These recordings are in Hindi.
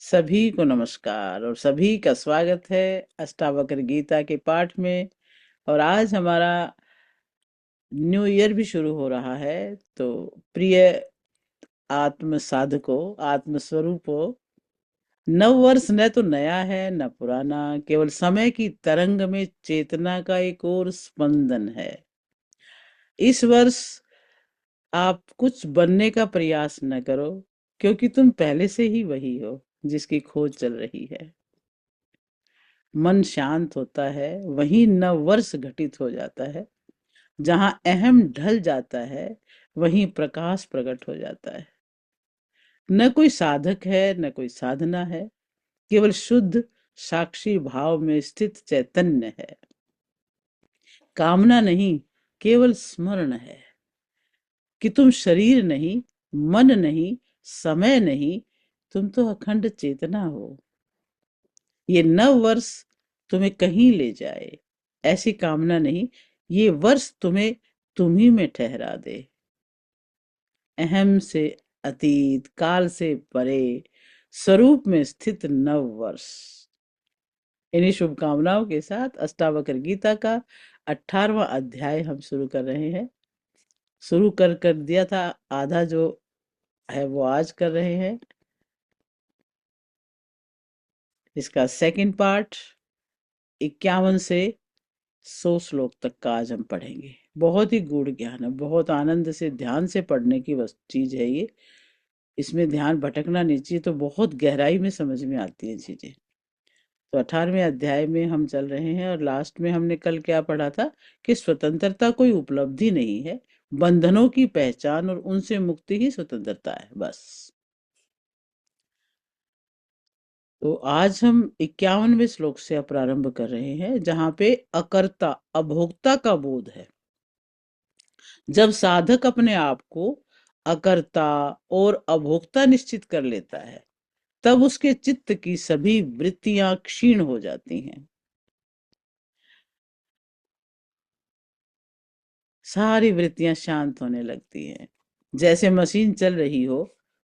सभी को नमस्कार और सभी का स्वागत है अष्टावक्र गीता के पाठ में। और आज हमारा न्यू ईयर भी शुरू हो रहा है। तो प्रिय आत्म साधको, आत्म स्वरूपो, नव वर्ष न तो नया है न पुराना, केवल समय की तरंग में चेतना का एक और स्पंदन है। इस वर्ष आप कुछ बनने का प्रयास न करो, क्योंकि तुम पहले से ही वही हो जिसकी खोज चल रही है। मन शांत होता है, वहीं नव वर्ष घटित हो जाता है। जहां अहम ढल जाता है, वहीं प्रकाश प्रकट हो जाता है। न कोई साधक है, न कोई साधना है, केवल शुद्ध साक्षी भाव में स्थित चैतन्य है। कामना नहीं, केवल स्मरण है कि तुम शरीर नहीं, मन नहीं, समय नहीं, तुम तो अखंड चेतना हो। ये नव वर्ष तुम्हें कहीं ले जाए, ऐसी कामना नहीं। ये वर्ष तुम्हें तुम्ही में ठहरा दे। अहम से अतीत, काल से परे, स्वरूप में स्थित नव वर्ष। इन्हीं शुभकामनाओं के साथ अष्टावक्र गीता का 18वां अध्याय हम शुरू कर रहे हैं। शुरू कर दिया था, आधा जो है वो आज कर रहे हैं। इसका सेकंड पार्ट 51 से 100 श्लोक तक का आज हम पढ़ेंगे। बहुत ही गूढ़ ज्ञान है, बहुत आनंद से ध्यान से पढ़ने की चीज है ये। इसमें ध्यान भटकना नहीं चाहिए, तो बहुत गहराई में समझ में आती है चीजें। तो 18वें अध्याय में हम चल रहे हैं और लास्ट में हमने कल क्या पढ़ा था कि स्वतंत्रता कोई उपलब्धि नहीं है, बंधनों की पहचान और उनसे मुक्ति ही स्वतंत्रता है, बस। तो आज हम 51वें श्लोक से प्रारंभ कर रहे हैं, जहां पे अकर्ता, अभोक्ता का बोध है। जब साधक अपने आप को अकर्ता और अभोक्ता निश्चित कर लेता है, तब उसके चित्त की सभी वृत्तियां क्षीण हो जाती हैं। सारी वृत्तियां शांत होने लगती हैं। जैसे मशीन चल रही हो,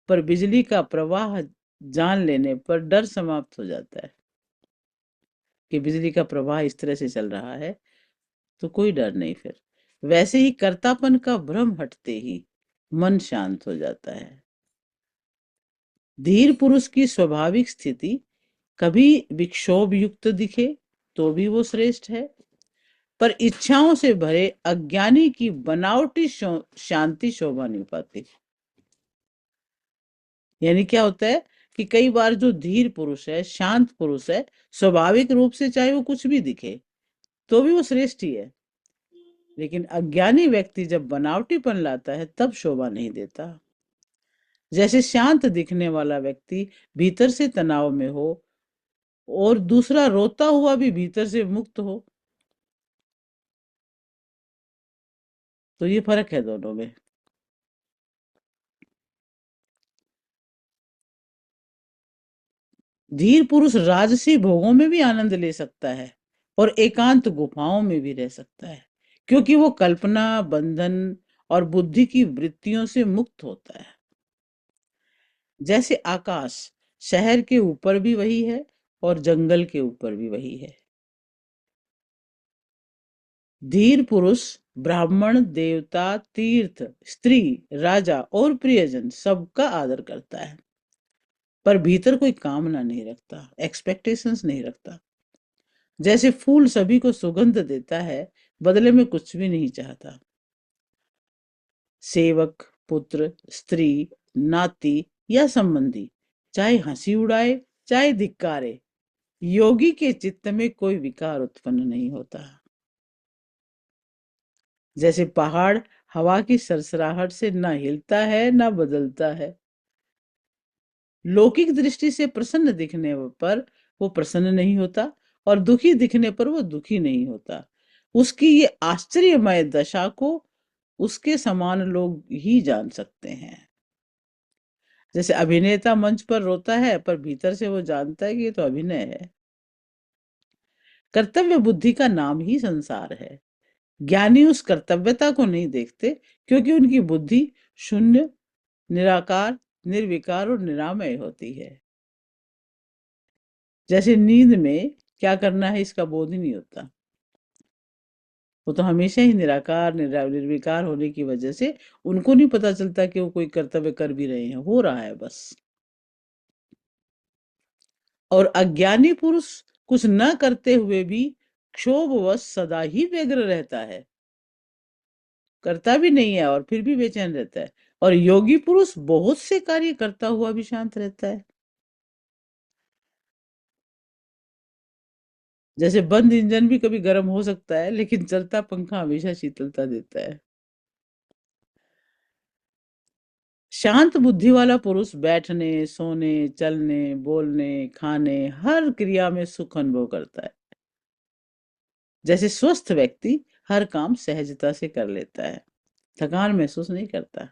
पर बिजली का प्रवाह जान लेने पर डर समाप्त हो जाता है कि बिजली का प्रवाह इस तरह से चल रहा है, तो कोई डर नहीं फिर। वैसे ही कर्तापन का भ्रम हटते ही मन शांत हो जाता है। धीर पुरुष की स्वाभाविक स्थिति कभी विक्षोभ युक्त दिखे तो भी वो श्रेष्ठ है, पर इच्छाओं से भरे अज्ञानी की बनावटी शांति शोभा नहीं पाती। यानी क्या होता है कि कई बार जो धीर पुरुष है, शांत पुरुष है, स्वाभाविक रूप से चाहे वो कुछ भी दिखे तो भी वो श्रेष्ठ ही है, लेकिन अज्ञानी व्यक्ति जब बनावटीपन लाता है तब शोभा नहीं देता। जैसे शांत दिखने वाला व्यक्ति भीतर से तनाव में हो और दूसरा रोता हुआ भी भीतर से मुक्त हो, तो ये फर्क है दोनों में। धीर पुरुष राजसी भोगों में भी आनंद ले सकता है और एकांत गुफाओं में भी रह सकता है, क्योंकि वो कल्पना, बंधन और बुद्धि की वृत्तियों से मुक्त होता है। जैसे आकाश, शहर के ऊपर भी वही है और जंगल के ऊपर भी वही है। धीर पुरुष ब्राह्मण, देवता, तीर्थ, स्त्री, राजा और प्रियजन सबका आदर करता है, पर भीतर कोई कामना नहीं रखता, एक्सपेक्टेशंस नहीं रखता। जैसे फूल सभी को सुगंध देता है, बदले में कुछ भी नहीं चाहता। सेवक, पुत्र, स्त्री, नाती या संबंधी चाहे हंसी उड़ाए चाहे धिक्कारे, योगी के चित्त में कोई विकार उत्पन्न नहीं होता। जैसे पहाड़ हवा की सरसराहट से ना हिलता है ना बदलता है। लौकिक दृष्टि से प्रसन्न दिखने पर वो प्रसन्न नहीं होता और दुखी दिखने पर वो दुखी नहीं होता। उसकी ये आश्चर्यमय दशा को उसके समान लोग ही जान सकते हैं। जैसे अभिनेता मंच पर रोता है, पर भीतर से वो जानता है कि ये तो अभिनय है। कर्तव्य बुद्धि का नाम ही संसार है। ज्ञानी उस कर्तव्यता को नहीं देखते, क्योंकि उनकी बुद्धि शून्य, निराकार, निर्विकार और निरामय होती है। जैसे नींद में क्या करना है इसका बोध ही नहीं होता। वो तो हमेशा ही निराकार निर्विकार होने की वजह से उनको नहीं पता चलता कि वो कोई कर्तव्य कर भी रहे हैं, हो रहा है बस। और अज्ञानी पुरुष कुछ न करते हुए भी क्षोभवश सदा ही व्यग्र रहता है, करता भी नहीं है और फिर भी बेचैन रहता है। और योगी पुरुष बहुत से कार्य करता हुआ भी शांत रहता है। जैसे बंद इंजन भी कभी गर्म हो सकता है, लेकिन चलता पंखा हमेशा शीतलता देता है। शांत बुद्धि वाला पुरुष बैठने, सोने, चलने, बोलने, खाने, हर क्रिया में सुख अनुभव करता है। जैसे स्वस्थ व्यक्ति हर काम सहजता से कर लेता है, थकान महसूस नहीं करता।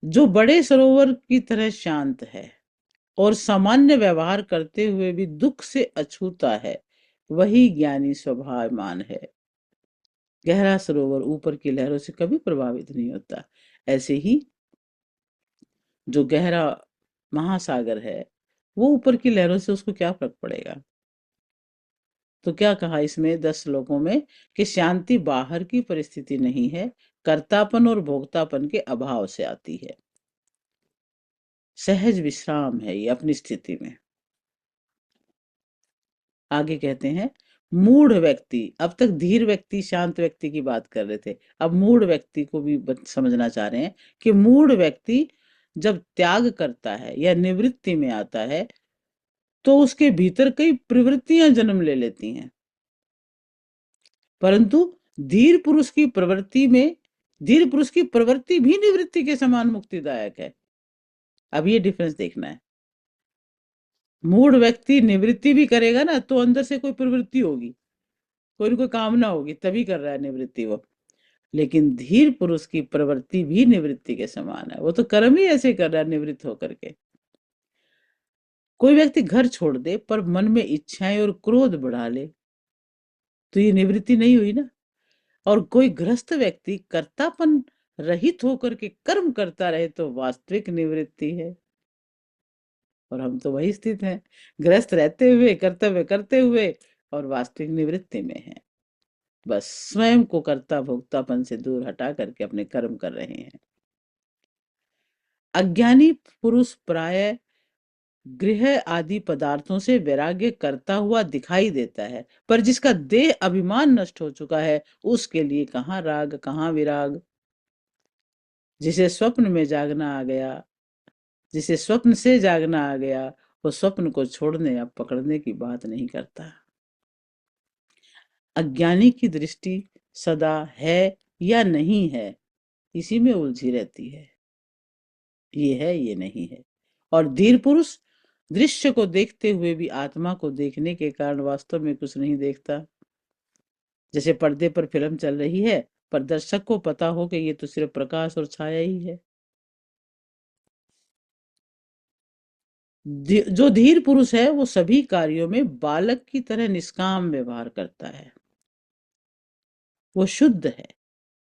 जो बड़े सरोवर की तरह शांत है और सामान्य व्यवहार करते हुए भी दुख से अछूता है, वही ज्ञानी स्वभावमान है। गहरा सरोवर ऊपर की लहरों से कभी प्रभावित नहीं होता। ऐसे ही जो गहरा महासागर है, वो ऊपर की लहरों से उसको क्या फर्क पड़ेगा। तो क्या कहा इसमें 10 श्लोकों में कि शांति बाहर की परिस्थिति नहीं है, कर्तापन और भोक्तापन के अभाव से आती है। सहज विश्राम है ये अपनी स्थिति में। आगे कहते हैं, मूढ़ व्यक्ति, अब तक धीर व्यक्ति शांत व्यक्ति की बात कर रहे थे, अब मूढ़ व्यक्ति को भी समझना चाह रहे हैं कि मूढ़ व्यक्ति जब त्याग करता है या निवृत्ति में आता है, तो उसके भीतर कई प्रवृत्तियां जन्म ले लेती हैं। परंतु धीर पुरुष की प्रवृत्ति में, धीर पुरुष की प्रवृत्ति भी निवृत्ति के समान मुक्तिदायक है। अब ये डिफरेंस देखना है। मूढ़ व्यक्ति निवृत्ति भी करेगा ना, तो अंदर से कोई प्रवृत्ति होगी, कोई न कोई कामना होगी, तभी कर रहा है निवृत्ति वो। लेकिन धीर पुरुष की प्रवृत्ति भी निवृत्ति के समान है, वो तो कर्म ही ऐसे कर रहा है निवृत्त होकर के। कोई व्यक्ति घर छोड़ दे पर मन में इच्छाएं और क्रोध बढ़ा ले, तो ये निवृत्ति नहीं हुई ना। और कोई गृहस्थ व्यक्ति कर्तापन रहित होकर के कर्म करता रहे, तो वास्तविक निवृत्ति है। और हम तो वही स्थित हैं, गृहस्थ रहते हुए, कर्तव्य करते हुए, और वास्तविक निवृत्ति में हैं। बस स्वयं को कर्ता भोक्तापन से दूर हटा करके अपने कर्म कर रहे हैं। अज्ञानी पुरुष प्राय गृह आदि पदार्थों से वैराग्य करता हुआ दिखाई देता है, पर जिसका देह अभिमान नष्ट हो चुका है, उसके लिए कहाँ राग कहाँ विराग। जिसे स्वप्न में जागना आ गया, जिसे स्वप्न से जागना आ गया, वो स्वप्न को छोड़ने या पकड़ने की बात नहीं करता। अज्ञानी की दृष्टि सदा है या नहीं है, इसी में उलझी रहती है। ये है ये नहीं है। और धीर पुरुष दृश्य को देखते हुए भी आत्मा को देखने के कारण वास्तव में कुछ नहीं देखता। जैसे पर्दे पर फिल्म चल रही है, पर दर्शक को पता हो कि ये तो सिर्फ प्रकाश और छाया ही है। जो धीर पुरुष है वो सभी कार्यों में बालक की तरह निष्काम व्यवहार करता है। वो शुद्ध है,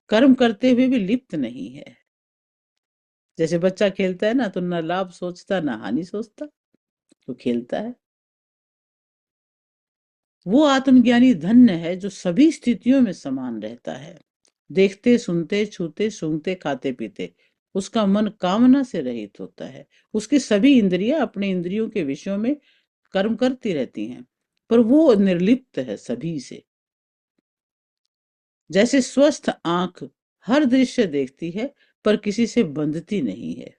कर्म करते हुए भी लिप्त नहीं है। जैसे बच्चा खेलता है ना, तो न लाभ सोचता न हानि सोचता, वो खेलता है। वो आत्मज्ञानी धन्य है जो सभी स्थितियों में समान रहता है। देखते सुनते छूते सूंघते खाते पीते उसका मन कामना से रहित होता है। उसकी सभी इंद्रियां अपने इंद्रियों के विषयों में कर्म करती रहती हैं, पर वो निर्लिप्त है सभी से। जैसे स्वस्थ आंख हर दृश्य देखती है, पर किसी से बंधती नहीं है।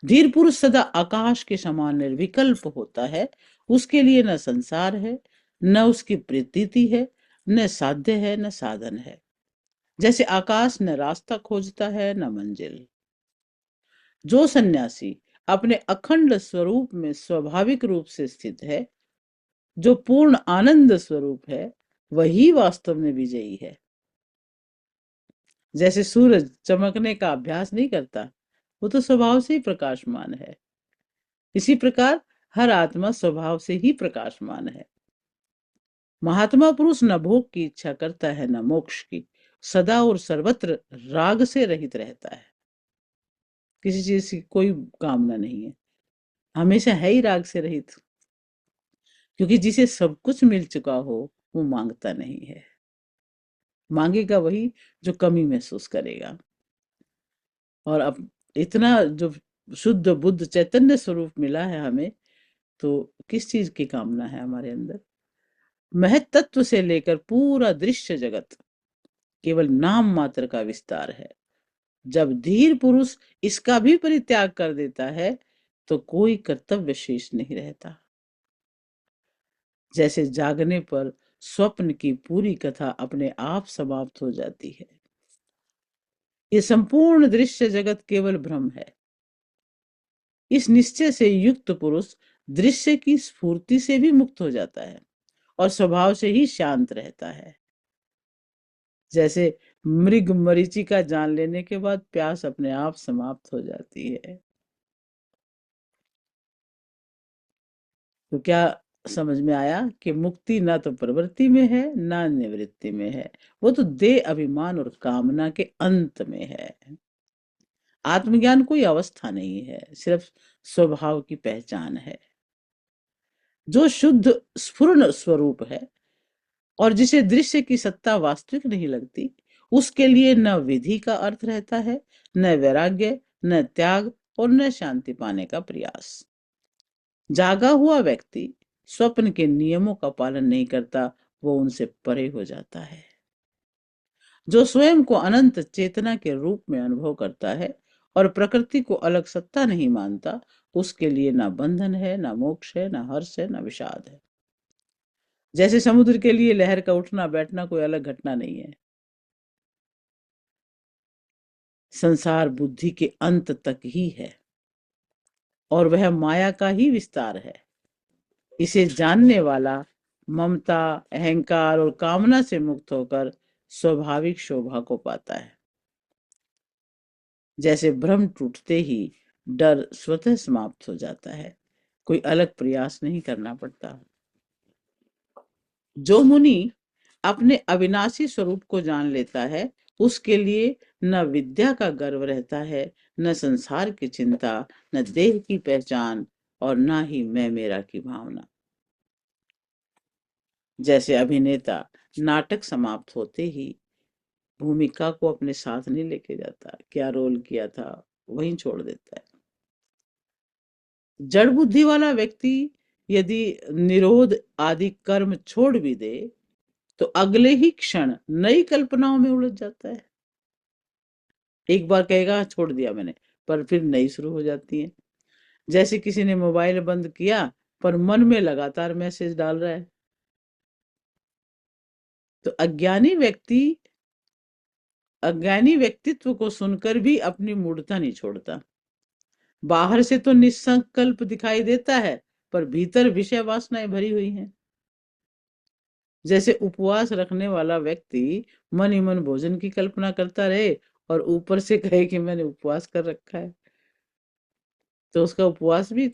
धीर पुरुष सदा आकाश के समान निर्विकल्प होता है। उसके लिए न संसार है, न उसकी प्रतीति है, न साध्य है, न साधन है। जैसे आकाश न रास्ता खोजता है न मंजिल। जो सन्यासी अपने अखंड स्वरूप में स्वाभाविक रूप से स्थित है, जो पूर्ण आनंद स्वरूप है, वही वास्तव में विजयी है। जैसे सूरज चमकने का अभ्यास नहीं करता, वो तो स्वभाव से ही प्रकाशमान है। इसी प्रकार हर आत्मा स्वभाव से ही प्रकाशमान है। महात्मा पुरुष न भोग की इच्छा करता है न मोक्ष की, सदा और सर्वत्र राग से रहित रहता है। किसी चीज की कोई कामना नहीं है। हमेशा है ही राग से रहित, क्योंकि जिसे सब कुछ मिल चुका हो वो मांगता नहीं है। मांगेगा वही जो कमी महसूस करेगा। और अब इतना जो शुद्ध बुद्ध चैतन्य स्वरूप मिला है हमें, तो किस चीज की कामना है हमारे अंदर? महत तत्व से लेकर पूरा दृश्य जगत केवल नाम मात्र का विस्तार है। जब धीर पुरुष इसका भी परित्याग कर देता है तो कोई कर्तव्य शेष नहीं रहता। जैसे जागने पर स्वप्न की पूरी कथा अपने आप समाप्त हो जाती है, ये संपूर्ण दृश्य जगत केवल भ्रम है। इस निश्चय से युक्त पुरुष दृश्य की स्फूर्ति से भी मुक्त हो जाता है और स्वभाव से ही शांत रहता है। जैसे मृग मरीचिका जान लेने के बाद प्यास अपने आप समाप्त हो जाती है। तो क्या समझ में आया कि मुक्ति ना तो प्रवृत्ति में है ना निवृत्ति में है, वो तो देह अभिमान और कामना के अंत में है। आत्मज्ञान कोई अवस्था नहीं है, सिर्फ स्वभाव की पहचान है। जो शुद्ध स्फुरन स्वरूप है और जिसे दृश्य की सत्ता वास्तविक नहीं लगती, उसके लिए न विधि का अर्थ रहता है, न वैराग्य, न त्याग और न शांति पाने का प्रयास। जागा हुआ व्यक्ति स्वप्न के नियमों का पालन नहीं करता, वो उनसे परे हो जाता है। जो स्वयं को अनंत चेतना के रूप में अनुभव करता है और प्रकृति को अलग सत्ता नहीं मानता, उसके लिए ना बंधन है, ना मोक्ष है, ना हर्ष है, ना विषाद है। जैसे समुद्र के लिए लहर का उठना बैठना कोई अलग घटना नहीं है, संसार बुद्धि के अंत तक ही है और वह माया का ही विस्तार है। इसे जानने वाला ममता, अहंकार और कामना से मुक्त होकर स्वाभाविक शोभा को पाता है। जैसे भ्रम टूटते ही डर स्वतः समाप्त हो जाता है, कोई अलग प्रयास नहीं करना पड़ता। जो मुनि अपने अविनाशी स्वरूप को जान लेता है, उसके लिए न विद्या का गर्व रहता है, न संसार की चिंता, न देह की पहचान और न ही मैं मेरा की भावना। जैसे अभिनेता नाटक समाप्त होते ही भूमिका को अपने साथ नहीं लेके जाता, क्या रोल किया था वहीं छोड़ देता है। जड़ बुद्धि वाला व्यक्ति यदि निरोध आदि कर्म छोड़ भी दे तो अगले ही क्षण नई कल्पनाओं में उलझ जाता है। एक बार कहेगा छोड़ दिया मैंने, पर फिर नई शुरू हो जाती है। जैसे किसी ने मोबाइल बंद किया पर मन में लगातार मैसेज डाल रहा है। तो अज्ञानी व्यक्तित्व को सुनकर भी अपनी मूढ़ता नहीं छोड़ता। बाहर से तो निसंकल्प दिखाई देता है, पर भीतर विषय वासनाएं भरी हुई हैं। जैसे उपवास रखने वाला व्यक्ति मन ही मन भोजन की कल्पना करता रहे और ऊपर से कहे कि मैंने उपवास कर रखा है, तो उसका उपवास भी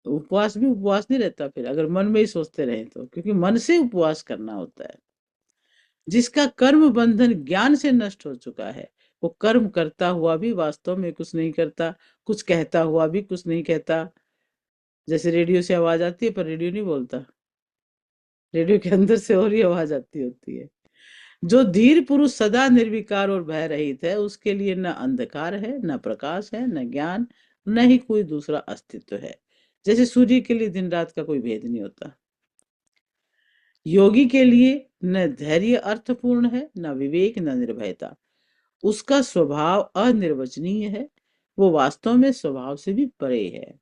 उपवास नहीं रहता फिर, अगर मन में ही सोचते रहे तो, क्योंकि मन से उपवास करना होता है। जिसका कर्म बंधन ज्ञान से नष्ट हो चुका है, वो कर्म करता हुआ भी वास्तव में कुछ नहीं करता, कुछ कहता हुआ भी कुछ नहीं कहता। जैसे रेडियो से आवाज आती है पर रेडियो नहीं बोलता, रेडियो के अंदर से और ही आवाज आती होती है। जो धीर पुरुष सदा निर्विकार और भय रहित है, उसके लिए न अंधकार है, न प्रकाश है, न ज्ञान, न ही कोई दूसरा अस्तित्व है। जैसे सूर्य के लिए दिन रात का कोई भेद नहीं होता। योगी के लिए न धैर्य अर्थपूर्ण है, न विवेक, न निर्भयता। उसका स्वभाव अनिर्वचनीय है, वो वास्तव में स्वभाव से भी परे है।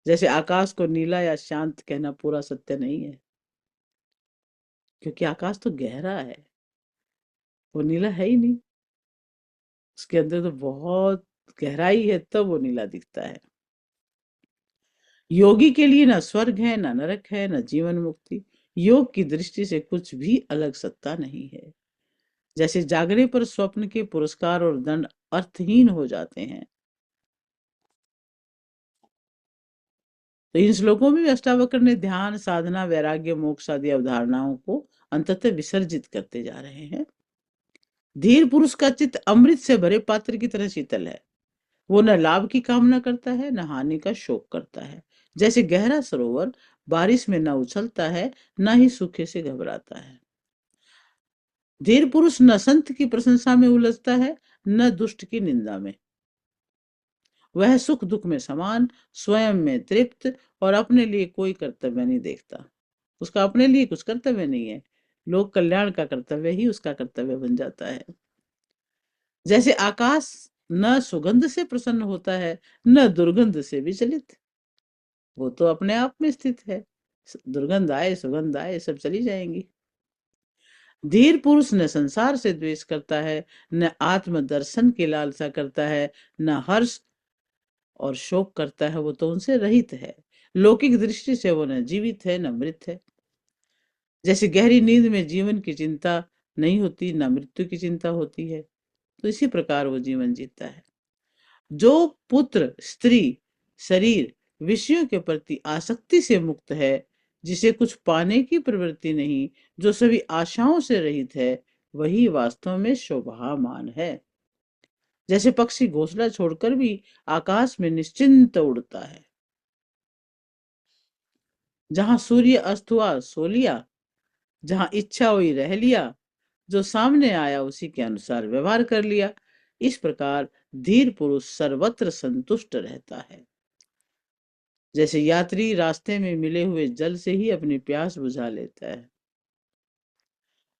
जैसे आकाश को नीला या शांत कहना पूरा सत्य नहीं है, क्योंकि आकाश तो गहरा है, वो नीला है ही नहीं। उसके अंदर तो बहुत गहराई है, तब वो नीला दिखता है। योगी के लिए ना स्वर्ग है, ना नरक है, ना जीवन मुक्ति। योग की दृष्टि से कुछ भी अलग सत्ता नहीं है। जैसे जागने पर स्वप्न के पुरस्कार और दंड अर्थहीन हो जाते हैं। तो इन श्लोकों में अष्टावक्र ने ध्यान, साधना, वैराग्य, मोक्ष आदि अवधारणाओं को अंततः विसर्जित करते जा रहे हैं। धीर पुरुष का चित्त अमृत से भरे पात्र की तरह शीतल है। वो न लाभ की कामना करता है न हानि का शोक करता है। जैसे गहरा सरोवर बारिश में न उछलता है न ही सूखे से घबराता है। धीर पुरुष न संत की प्रशंसा में उलझता है न दुष्ट की निंदा में। वह सुख दुख में समान, स्वयं में तृप्त और अपने लिए कोई कर्तव्य नहीं देखता। उसका अपने लिए कुछ कर्तव्य नहीं है, लोक कल्याण का कर्तव्य ही उसका कर्तव्य बन जाता है। जैसे आकाश न सुगंध से प्रसन्न होता है न दुर्गंध से विचलित, वो तो अपने आप में स्थित है। दुर्गंध आए सुगंध आए सब चली जाएंगी। धीर पुरुष न संसार से द्वेष करता है न आत्म दर्शन की लालसा करता है न हर्ष और शोक करता है, वो तो उनसे रहित है। लौकिक दृष्टि से वो न जीवित है न मृत है। जैसे गहरी नींद में जीवन की चिंता नहीं होती न मृत्यु की चिंता होती है, तो इसी प्रकार वो जीवन जीता है। जो पुत्र स्त्री शरीर विषयों के प्रति आसक्ति से मुक्त है, जिसे कुछ पाने की प्रवृत्ति नहीं, जो सभी आशाओं से रहित है, वही वास्तव में शोभामान है। जैसे पक्षी घोंसला छोड़कर भी आकाश में निश्चिंत उड़ता है। जहां सूर्य अस्त हुआ सो लिया, जहां इच्छा हुई रह लिया, जो सामने आया उसी के अनुसार व्यवहार कर लिया। इस प्रकार धीर पुरुष सर्वत्र संतुष्ट रहता है। जैसे यात्री रास्ते में मिले हुए जल से ही अपनी प्यास बुझा लेता है।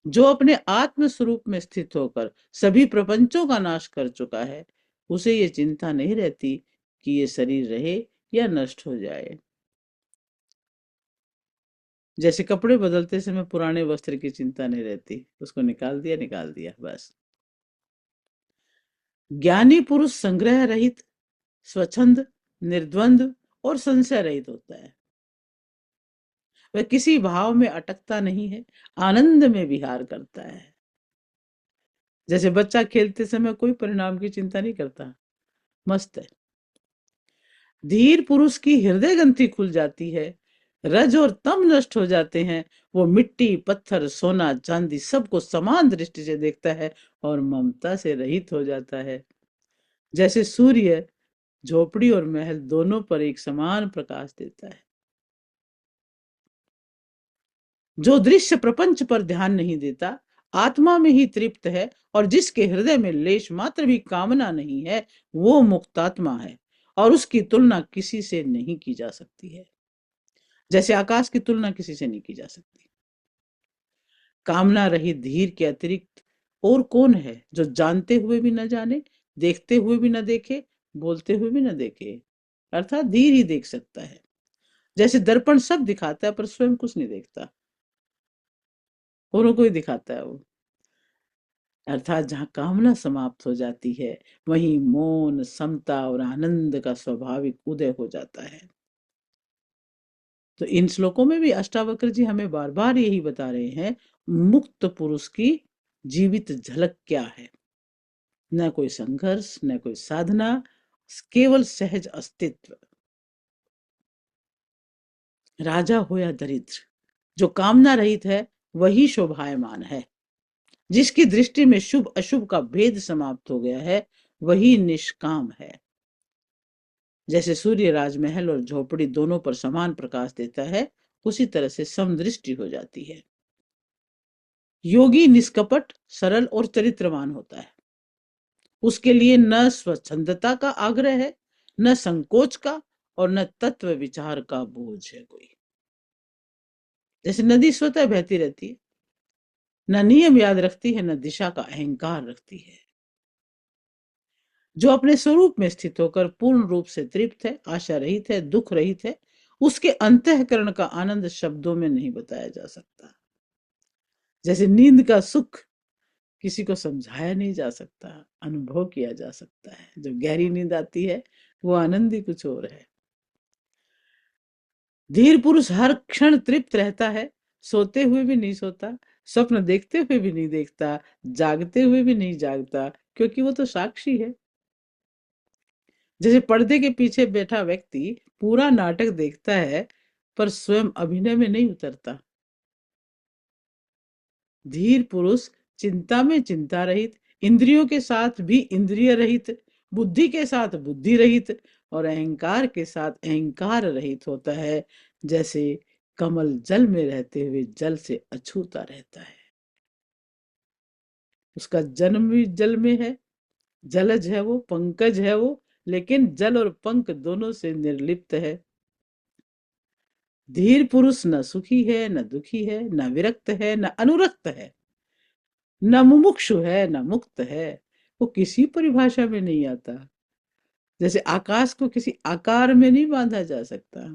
जो अपने आत्म स्वरूप में स्थित होकर सभी प्रपंचों का नाश कर चुका है, उसे ये चिंता नहीं रहती कि ये शरीर रहे या नष्ट हो जाए। जैसे कपड़े बदलते समय पुराने वस्त्र की चिंता नहीं रहती, उसको निकाल दिया बस। ज्ञानी पुरुष संग्रह रहित, स्वच्छंद, निर्द्वंद और संशय रहित होता है। वह किसी भाव में अटकता नहीं है, आनंद में विहार करता है। जैसे बच्चा खेलते समय कोई परिणाम की चिंता नहीं करता, मस्त है। धीर पुरुष की हृदय ग्रंथि खुल जाती है, रज और तम नष्ट हो जाते हैं। वो मिट्टी पत्थर सोना चांदी सबको समान दृष्टि से देखता है और ममता से रहित हो जाता है। जैसे सूर्य झोपड़ी और महल दोनों पर एक समान प्रकाश देता है। जो दृश्य प्रपंच पर ध्यान नहीं देता, आत्मा में ही तृप्त है और जिसके हृदय में लेश मात्र भी कामना नहीं है, वो मुक्तात्मा है और उसकी तुलना किसी से नहीं की जा सकती है। जैसे आकाश की तुलना किसी से नहीं की जा सकती। कामना रहित धीर के अतिरिक्त और कौन है जो जानते हुए भी न जाने, देखते हुए भी न देखे, बोलते हुए भी न देखे। अर्थात धीर ही देख सकता है। जैसे दर्पण सब दिखाता है पर स्वयं कुछ नहीं देखता, औरों को ही दिखाता है वो। अर्थात जहाँ कामना समाप्त हो जाती है, वहीं मौन समता और आनंद का स्वाभाविक उदय हो जाता है। तो इन श्लोकों में भी अष्टावक्र जी हमें बार बार यही बता रहे हैं, मुक्त पुरुष की जीवित झलक क्या है। न कोई संघर्ष न कोई साधना, केवल सहज अस्तित्व। राजा हो या दरिद्र, जो कामना रहित है वही शोभायमान है। जिसकी दृष्टि में शुभ अशुभ का भेद समाप्त हो गया है, वही निष्काम है। जैसे सूर्य राजमहल और झोपड़ी दोनों पर समान प्रकाश देता है, उसी तरह से समदृष्टि हो जाती है। योगी निष्कपट सरल और चरित्रवान होता है। उसके लिए न स्वच्छंदता का आग्रह है, न संकोच का और न तत्व विचार का बोझ है कोई। जैसे नदी स्वतः बहती रहती है, न नियम याद रखती है न दिशा का अहंकार रखती है। जो अपने स्वरूप में स्थित होकर पूर्ण रूप से तृप्त है, आशा रहित है, दुख रहित है, उसके अंतःकरण का आनंद शब्दों में नहीं बताया जा सकता। जैसे नींद का सुख किसी को समझाया नहीं जा सकता, अनुभव किया जा सकता है। जब गहरी नींद आती है, वो आनंद ही कुछ और है। धीर पुरुष हर क्षण तृप्त रहता है, सोते हुए भी नहीं सोता, स्वप्न देखते हुए भी नहीं देखता, जागते हुए भी नहीं जागता, क्योंकि वो तो साक्षी है। जैसे पर्दे के पीछे बैठा व्यक्ति पूरा नाटक देखता है पर स्वयं अभिनय में नहीं उतरता। धीर पुरुष चिंता में चिंता रहित, इंद्रियों के साथ भी इंद्रिय रहित, बुद्धि के साथ बुद्धि रहित और अहंकार के साथ अहंकार रहित होता है, जैसे कमल जल में रहते हुए जल से अछूता रहता है। उसका जन्म भी जल में है, जलज है वो, पंकज है वो, लेकिन जल और पंख दोनों से निर्लिप्त है। धीर पुरुष न सुखी है न दुखी है, न विरक्त है न अनुरक्त है, न मुमुक्षु है न मुक्त है। वो किसी परिभाषा में नहीं आता। जैसे आकाश को किसी आकार में नहीं बांधा जा सकता।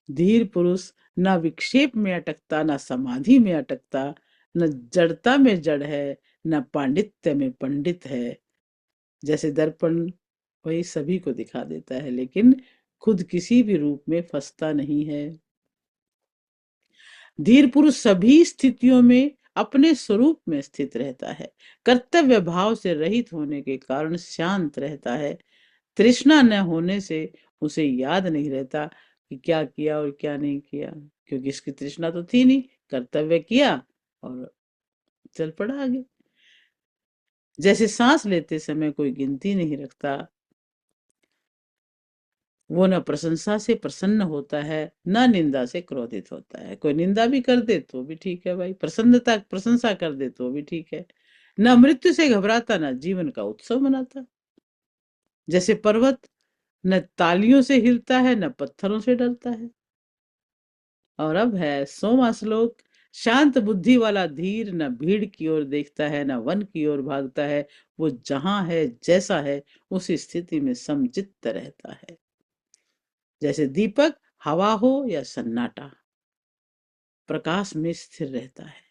धीर पुरुष न विक्षेप में अटकता, न समाधि में अटकता, न जड़ता में जड़ है, न पांडित्य में पंडित है। जैसे दर्पण वही सभी को दिखा देता है, लेकिन खुद किसी भी रूप में फंसता नहीं है। धीर पुरुष सभी स्थितियों में अपने स्वरूप में स्थित रहता है। कर्तव्य भाव से रहित होने के कारण शांत रहता है। तृष्णा न होने से उसे याद नहीं रहता कि क्या किया और क्या नहीं किया, क्योंकि इसकी तृष्णा तो थी नहीं। कर्तव्य किया और चल पड़ा आगे। जैसे सांस लेते समय कोई गिनती नहीं रखता, वो न प्रशंसा से प्रसन्न होता है, न निंदा से क्रोधित होता है। कोई निंदा भी कर दे तो भी ठीक है भाई, प्रसन्नता प्रशंसा कर दे तो भी ठीक है। न मृत्यु से घबराता, न जीवन का उत्सव मनाता। जैसे पर्वत न तालियों से हिलता है, न पत्थरों से डरता है। और अब है 100वां श्लोक। शांत बुद्धि वाला धीर न भीड़ की ओर देखता है, न वन की ओर भागता है। वो जहां है जैसा है उस स्थिति में समचित्त रहता है। जैसे दीपक हवा हो या सन्नाटा, प्रकाश में स्थिर रहता है।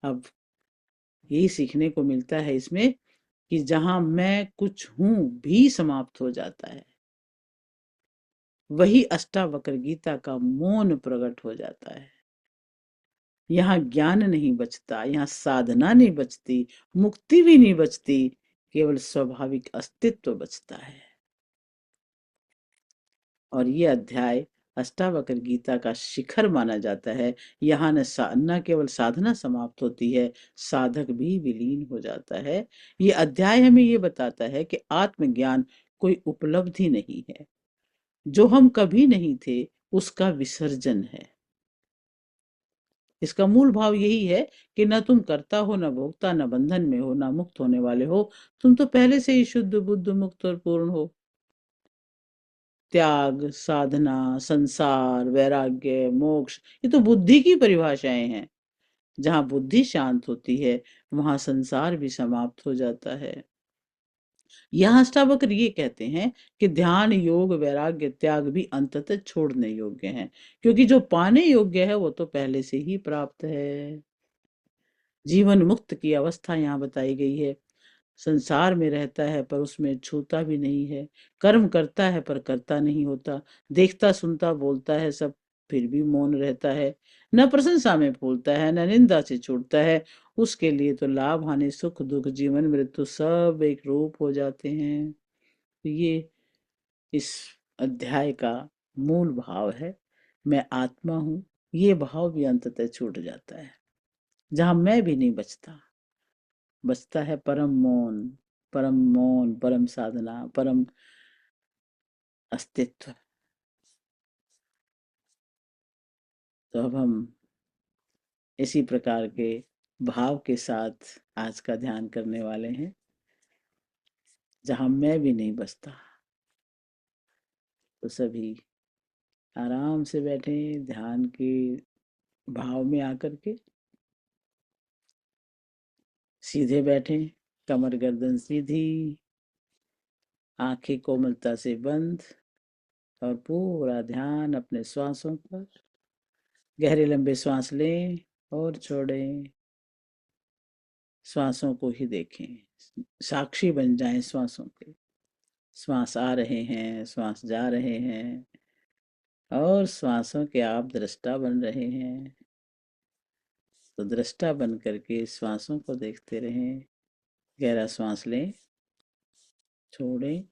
अब यही सीखने को मिलता है इसमें कि जहां मैं कुछ हूं भी समाप्त हो जाता है। वही अष्टावक्र गीता का मौन प्रकट हो जाता है। यहाँ ज्ञान नहीं बचता, यहाँ साधना नहीं बचती, मुक्ति भी नहीं बचती, केवल स्वाभाविक अस्तित्व बचता है। और ये अध्याय अष्टावक्र गीता का शिखर माना जाता है। यहाँ न केवल साधना समाप्त होती है, साधक भी विलीन हो जाता है। ये अध्याय हमें ये बताता है कि आत्मज्ञान कोई उपलब्धि नहीं है, जो हम कभी नहीं थे उसका विसर्जन है। इसका मूल भाव यही है कि न तुम कर्ता हो, न भोक्ता, न बंधन में हो, न मुक्त होने वाले हो। तुम तो पहले से ही शुद्ध बुद्ध मुक्त और पूर्ण हो। त्याग, साधना, संसार, वैराग्य, मोक्ष, ये तो बुद्धि की परिभाषाएं हैं। जहां बुद्धि शांत होती है वहां संसार भी समाप्त हो जाता है। यहाँ अष्टावक्र ये कहते हैं कि ध्यान, योग, वैराग्य, त्याग भी अंततः छोड़ने योग्य हैं, क्योंकि जो पाने योग्य है वो तो पहले से ही प्राप्त है। जीवन मुक्त की अवस्था यहाँ बताई गई है। संसार में रहता है पर उसमें छूता भी नहीं है, कर्म करता है पर करता नहीं होता, देखता सुनता बोलता है सब, फिर भी मौन रहता है, न प्रशंसा में फूलता है न निंदा से छूटता है। उसके लिए तो लाभ हानि, सुख दुख, जीवन मृत्यु सब एक रूप हो जाते हैं। तो ये इस अध्याय का मूल भाव है। मैं आत्मा हूँ, ये भाव भी अंततः छूट जाता है। जहां मैं भी नहीं बचता, बचता है परम मौन, परम मौन, परम साधना, परम अस्तित्व। तो अब हम इसी प्रकार के भाव के साथ आज का ध्यान करने वाले हैं। जहां मैं भी नहीं बचता, तो सभी आराम से बैठे ध्यान के भाव में आकर के। सीधे बैठे, कमर गर्दन सीधी, आंखें कोमलता से बंद, और पूरा ध्यान अपने श्वासों पर। गहरे लंबे श्वास लें और छोड़ें। श्वासों को ही देखें, साक्षी बन जाएं श्वासों के। श्वास आ रहे हैं, श्वास जा रहे हैं, और श्वासों के आप दृष्टा बन रहे हैं। तो दृष्टा बन करके श्वासों को देखते रहें। गहरा श्वास लें, छोड़ें,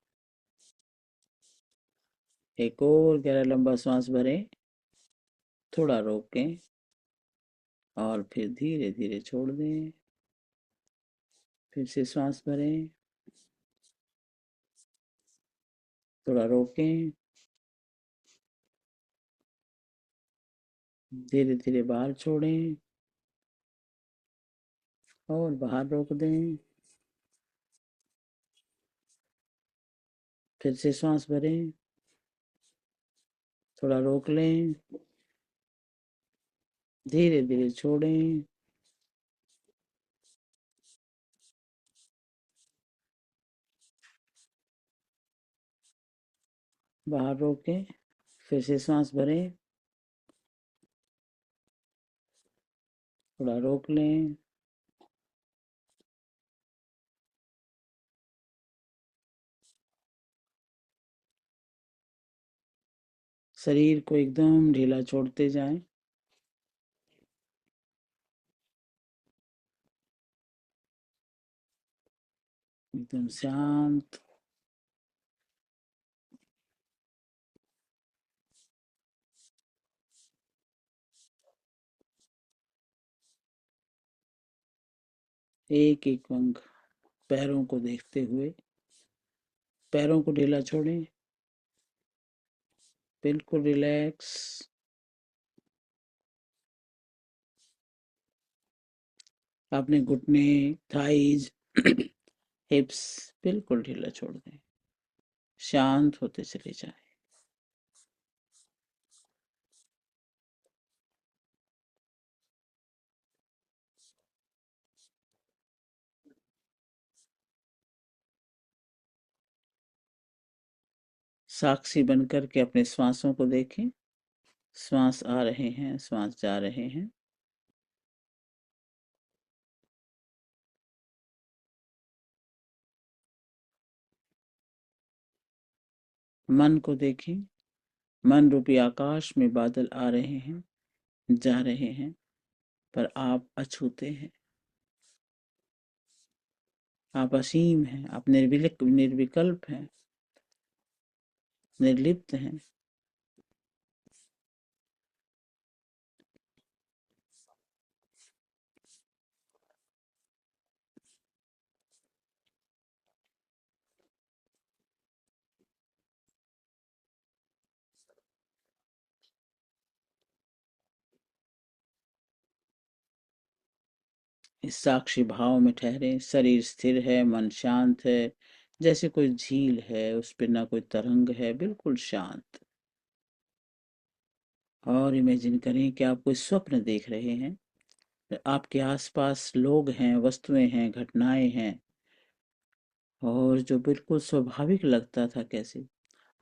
एक और गहरा लंबा श्वास भरें, थोड़ा रोकें और फिर धीरे धीरे छोड़ दें। फिर से सांस भरें, थोड़ा रोकें, धीरे धीरे बाहर छोड़ें और बाहर रोक दें। फिर से सांस भरें, थोड़ा रोक लें, धीरे धीरे छोड़ें। बाहर रोकें, फिर से सांस भरें, थोड़ा रोक लें, शरीर को एकदम ढीला छोड़ते जाएं। एकदम शांत। एक एक अंग पैरों को देखते हुए पैरों को ढीला छोड़ें, बिल्कुल रिलैक्स। अपने घुटने, थाइज, हिप्स बिल्कुल ढीला छोड़ दें, शांत होते चले जाएं। साक्षी बनकर के अपने श्वासों को देखें। श्वास आ रहे हैं, श्वास जा रहे हैं। मन को देखें, मन रूपी आकाश में बादल आ रहे हैं, जा रहे हैं, पर आप अछूते हैं। आप असीम हैं, आप निर्विकल्प हैं, निर्लिप्त हैं। इस साक्षी भाव में ठहरे। शरीर स्थिर है, मन शांत है, जैसे कोई झील है, उस पर ना कोई तरंग है, बिल्कुल शांत। और इमेजिन करें कि आप कोई स्वप्न देख रहे हैं। आपके आसपास लोग हैं, वस्तुएं हैं, घटनाएं हैं, और जो बिल्कुल स्वाभाविक लगता था कैसे,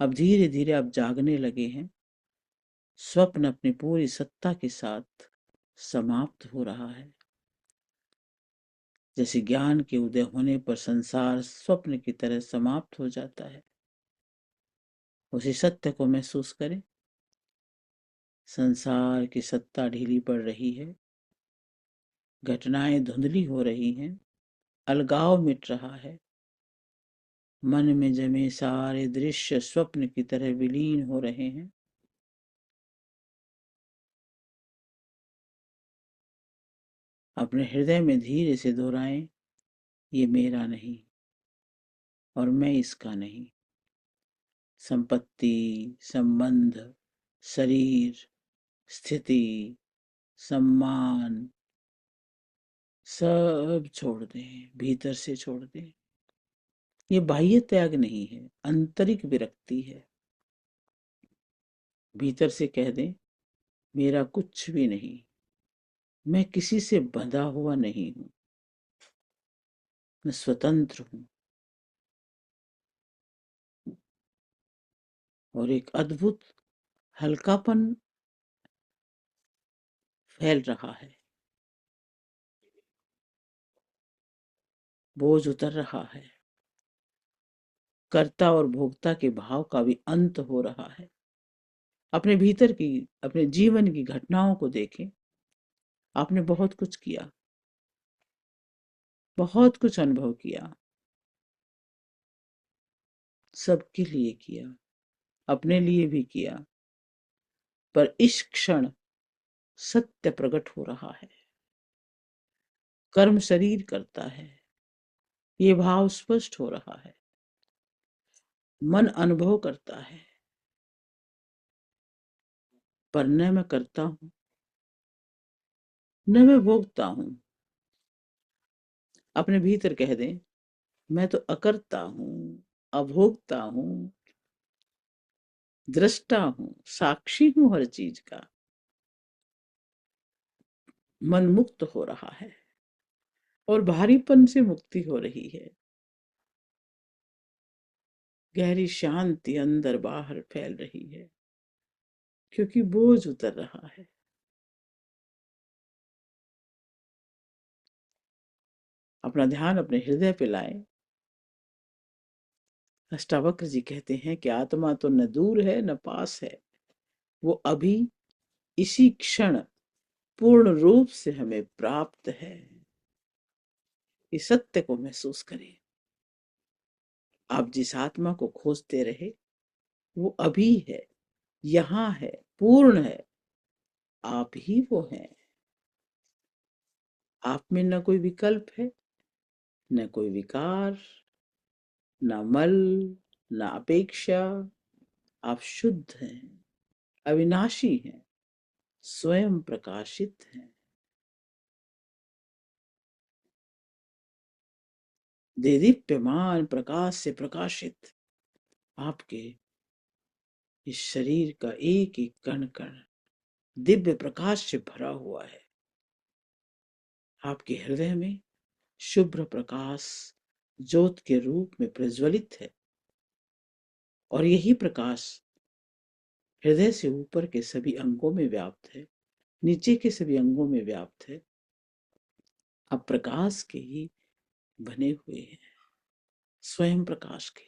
अब धीरे धीरे आप जागने लगे हैं। स्वप्न अपनी पूरी सत्ता के साथ समाप्त हो रहा है। जैसे ज्ञान के उदय होने पर संसार स्वप्न की तरह समाप्त हो जाता है, उसी सत्य को महसूस करें। संसार की सत्ता ढीली पड़ रही है, घटनाएं धुंधली हो रही हैं, अलगाव मिट रहा है, मन में जमे सारे दृश्य स्वप्न की तरह विलीन हो रहे हैं। अपने हृदय में धीरे से दोहराएं, ये मेरा नहीं और मैं इसका नहीं। संपत्ति, संबंध, शरीर, स्थिति, सम्मान सब छोड़ दें, भीतर से छोड़ दें। ये बाह्य त्याग नहीं है, आंतरिक विरक्ति है। भीतर से कह दें, मेरा कुछ भी नहीं, मैं किसी से बंधा हुआ नहीं हूं, मैं स्वतंत्र हूं। और एक अद्भुत हल्कापन फैल रहा है, बोझ उतर रहा है, कर्ता और भोक्ता के भाव का भी अंत हो रहा है। अपने भीतर की, अपने जीवन की घटनाओं को देखें। आपने बहुत कुछ किया, बहुत कुछ अनुभव किया, सबके लिए किया, अपने लिए भी किया, पर इस क्षण सत्य प्रकट हो रहा है। कर्म शरीर करता है, ये भाव स्पष्ट हो रहा है। मन अनुभव करता है, पर न मैं करता हूं, न मैं भोगता हूं। अपने भीतर कह दें, मैं तो अकर्ता हूं, अभोक्ता हूं, दृष्टा हूं, साक्षी हूं हर चीज का। मन मुक्त हो रहा है और भारीपन से मुक्ति हो रही है। गहरी शांति अंदर बाहर फैल रही है, क्योंकि बोझ उतर रहा है। अपना ध्यान अपने हृदय पे लाएं। अष्टावक्र जी कहते हैं कि आत्मा तो न दूर है न पास है, वो अभी इसी क्षण पूर्ण रूप से हमें प्राप्त है। इस सत्य को महसूस करें। आप जिस आत्मा को खोजते रहे, वो अभी है, यहाँ है, पूर्ण है। आप ही वो हैं। आप में न कोई विकल्प है, न कोई विकार, न मल, न अपेक्षा। आप शुद्ध हैं, अविनाशी हैं, स्वयं प्रकाशित हैं। देदीप्यमान प्रकाश से प्रकाशित आपके इस शरीर का एक एक कण कण दिव्य प्रकाश से भरा हुआ है। आपके हृदय में शुभ्र प्रकाश ज्योत के रूप में प्रज्वलित है, और यही प्रकाश हृदय से ऊपर के सभी अंगों में व्याप्त है, नीचे के सभी अंगों में व्याप्त है। आप प्रकाश के ही बने हुए हैं, स्वयं प्रकाश के,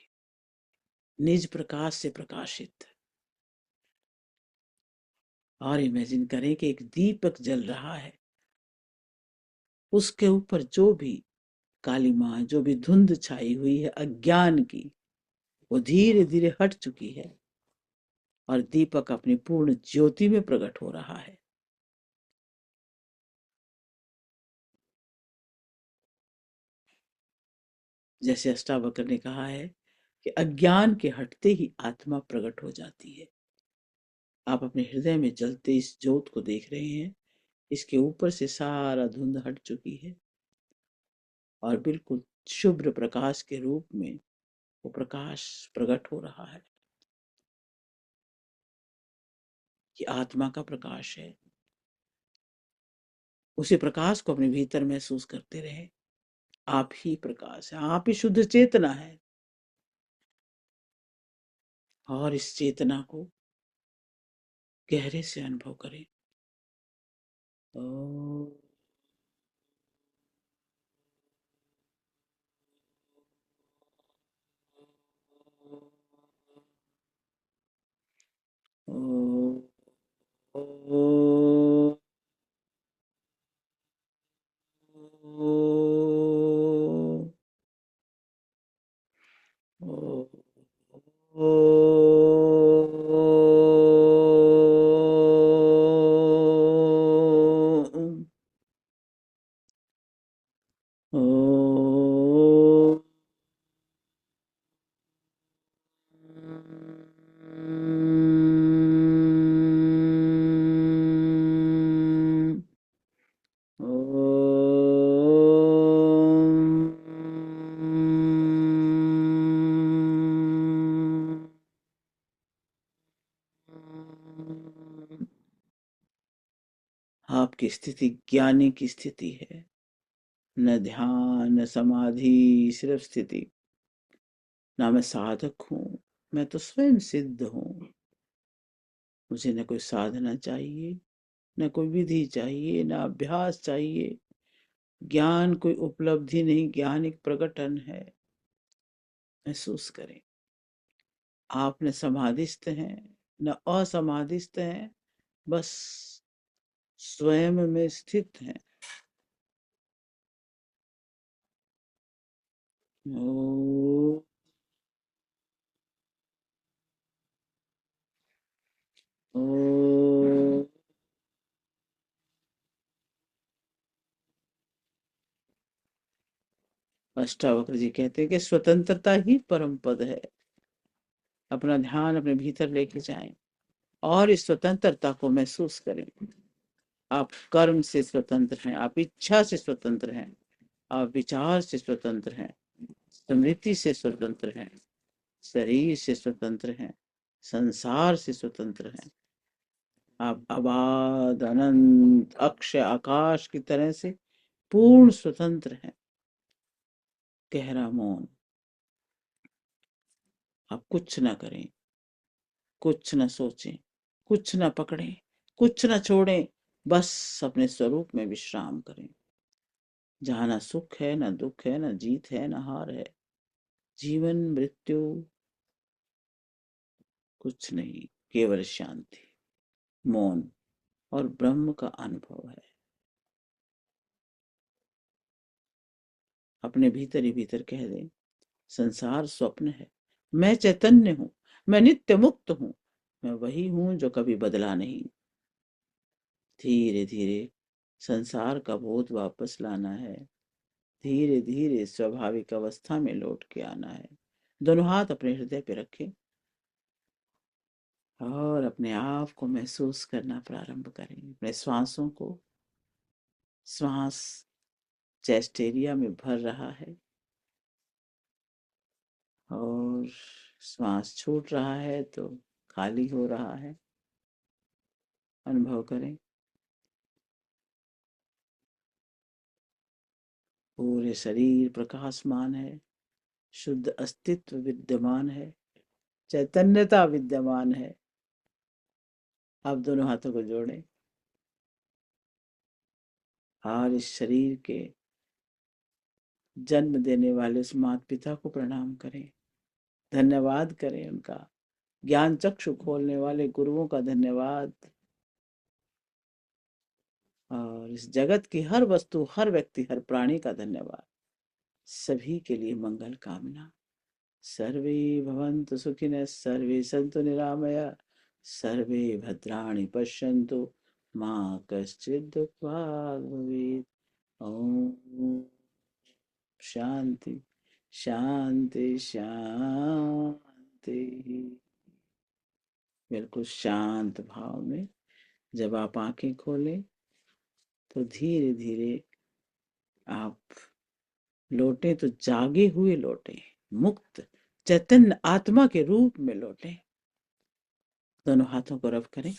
निज प्रकाश से प्रकाशित। और इमेजिन करें कि एक दीपक जल रहा है, उसके ऊपर जो भी कालिमा, जो भी धुंध छाई हुई है अज्ञान की, वो धीरे धीरे हट चुकी है और दीपक अपनी पूर्ण ज्योति में प्रकट हो रहा है। जैसे अष्टावक्र ने कहा है कि अज्ञान के हटते ही आत्मा प्रकट हो जाती है। आप अपने हृदय में जलते इस ज्योत को देख रहे हैं, इसके ऊपर से सारा धुंध हट चुकी है और बिल्कुल शुभ्र प्रकाश के रूप में वो प्रकाश प्रकट हो रहा है। ये आत्मा का प्रकाश है। उसी प्रकाश को अपने भीतर महसूस करते रहे। आप ही प्रकाश है, आप ही शुद्ध चेतना है। और इस चेतना को गहरे से अनुभव करें। ओ, ओ, ओ, ओ, ओ, ओ, आपकी स्थिति ज्ञानी की स्थिति है। न ध्यान, न समाधि, सिर्फ स्थिति। ना मैं साधक हूं, मैं तो स्वयं सिद्ध हूं। मुझे न कोई साधना चाहिए, न कोई विधि चाहिए, न अभ्यास चाहिए। ज्ञान कोई उपलब्धि नहीं, ज्ञान एक प्रकटन है। महसूस करें, आप न समाधिस्थ हैं न असमाधिस्थ हैं, बस स्वयं में स्थित हैं। ओ, ओ, अष्टावक्र जी कहते हैं कि स्वतंत्रता ही परम पद है। अपना ध्यान अपने भीतर लेके जाएं और इस स्वतंत्रता को महसूस करें। आप कर्म से स्वतंत्र हैं, आप इच्छा से स्वतंत्र हैं, आप विचार से स्वतंत्र हैं, स्मृति से स्वतंत्र हैं, शरीर से स्वतंत्र हैं, संसार से स्वतंत्र हैं। आप अबाध अनंत अक्षय आकाश की तरह से पूर्ण स्वतंत्र हैं। गहरा मौन। आप कुछ ना करें, कुछ ना सोचें, कुछ ना पकड़ें, कुछ ना छोड़ें, बस अपने स्वरूप में विश्राम करें, जहाँ ना सुख है, ना दुख है, ना जीत है, ना हार है। जीवन मृत्यु कुछ नहीं, केवल शांति, मौन और ब्रह्म का अनुभव है। अपने भीतर ही भीतर कह दें, संसार स्वप्न है, मैं चैतन्य हूँ, मैं नित्य मुक्त हूँ, मैं वही हूँ जो कभी बदला नहीं। धीरे धीरे संसार का बोध वापस लाना है। धीरे धीरे स्वाभाविक अवस्था में लौट के आना है। दोनों हाथ अपने हृदय पे रखें और अपने आप को महसूस करना प्रारंभ करें। अपने श्वासों को, श्वास चेस्ट एरिया में भर रहा है और श्वास छूट रहा है तो खाली हो रहा है। अनुभव करें। पूरे शरीर प्रकाशमान है, शुद्ध अस्तित्व विद्यमान है, चैतन्यता विद्यमान है। आप दोनों हाथों को जोड़ें और इस शरीर के जन्म देने वाले उस माता पिता को प्रणाम करें, धन्यवाद करें उनका। ज्ञान चक्षु खोलने वाले गुरुओं का धन्यवाद। और इस जगत की हर वस्तु, हर व्यक्ति, हर प्राणी का धन्यवाद। सभी के लिए मंगल कामना। सर्वे भवन्तु सुखिनः, सर्वे सन्तु निरामया, सर्वे भद्राणि पश्यन्तु, मा कश्चित् दुःखभाग् भवेत्। ओम शांति शांति शांति। बिल्कुल शांत भाव में जब आप आंखें खोलें तो धीरे धीरे आप लौटे, तो जागे हुए लौटे, मुक्त चैतन्य आत्मा के रूप में लौटे। दोनों हाथों को रब करें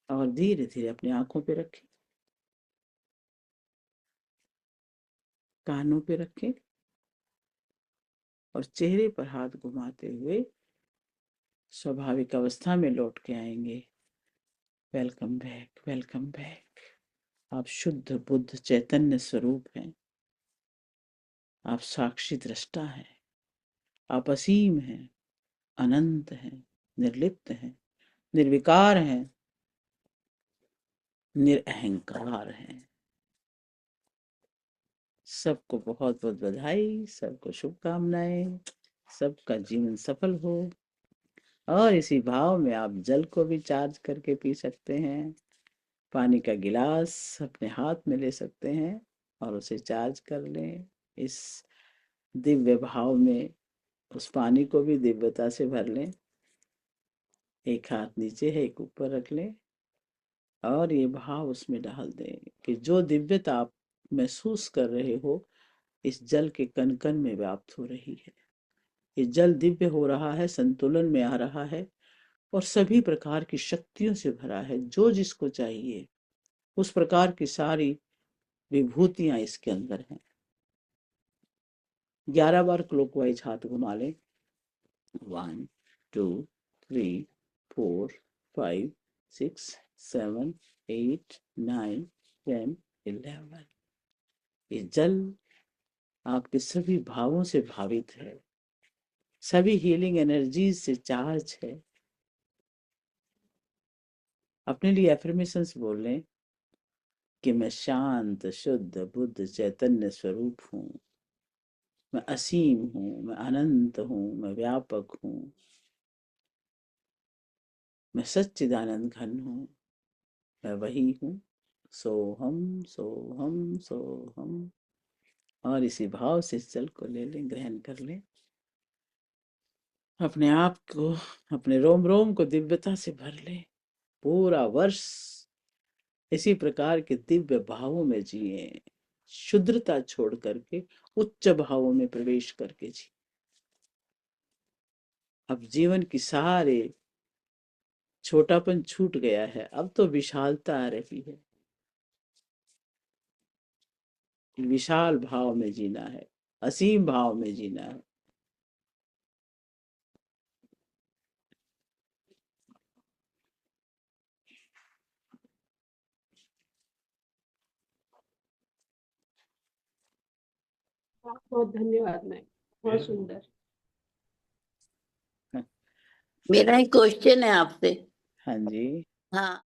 और धीरे धीरे अपनी आंखों पे रखें, कानों पे रखें और चेहरे पर हाथ घुमाते हुए स्वाभाविक अवस्था में लौट के आएंगे। Welcome back, welcome back. आप शुद्ध बुद्ध चैतन्य स्वरूप हैं। आप साक्षी दृष्टा हैं। आप असीम हैं, अनंत हैं, निर्लिप्त हैं, निर्विकार हैं, निरअहंकार हैं। सबको बहुत बहुत बधाई, सबको शुभकामनाएं, सबका जीवन सफल हो। और इसी भाव में आप जल को भी चार्ज करके पी सकते हैं। पानी का गिलास अपने हाथ में ले सकते हैं और उसे चार्ज कर लें। इस दिव्य भाव में उस पानी को भी दिव्यता से भर लें। एक हाथ नीचे है, एक ऊपर रख लें और ये भाव उसमें डाल दें कि जो दिव्यता आप महसूस कर रहे हो इस जल के कण कण में व्याप्त हो रही है। ये जल दिव्य हो रहा है, संतुलन में आ रहा है और सभी प्रकार की शक्तियों से भरा है। जो जिसको चाहिए उस प्रकार की सारी विभूतियां इसके अंदर हैं। 11 बार क्लॉकवाइज हाथ घुमा लें। 1 2 3 4 5 6 7 8 9 10 11। ये जल आपके सभी भावों से भावित है, सभी हीलिंग एनर्जीज से चार्ज है। अपने लिए एफर्मेशंस बोल लें कि मैं शांत शुद्ध बुद्ध चैतन्य स्वरूप हूँ, मैं असीम हूँ, मैं अनंत हूँ, मैं व्यापक हूँ, मैं सच्चिदानंद घन हूँ, मैं वही हूँ। सोहम सोहम सोहम। और इसी भाव से इस जल को ले लें, ग्रहण कर लें। अपने आप को, अपने रोम रोम को दिव्यता से भर लें। पूरा वर्ष इसी प्रकार के दिव्य भावों में जिए, शुद्रता छोड़ करके उच्च भावों में प्रवेश करके जी। अब जीवन की सारे छोटापन छूट गया है, अब तो विशालता आ रही है। विशाल भाव में जीना है, असीम भाव में जीना है। बहुत बहुत धन्यवाद मैम, बहुत सुंदर। मेरा एक क्वेश्चन है आपसे। हाँ जी। हाँ,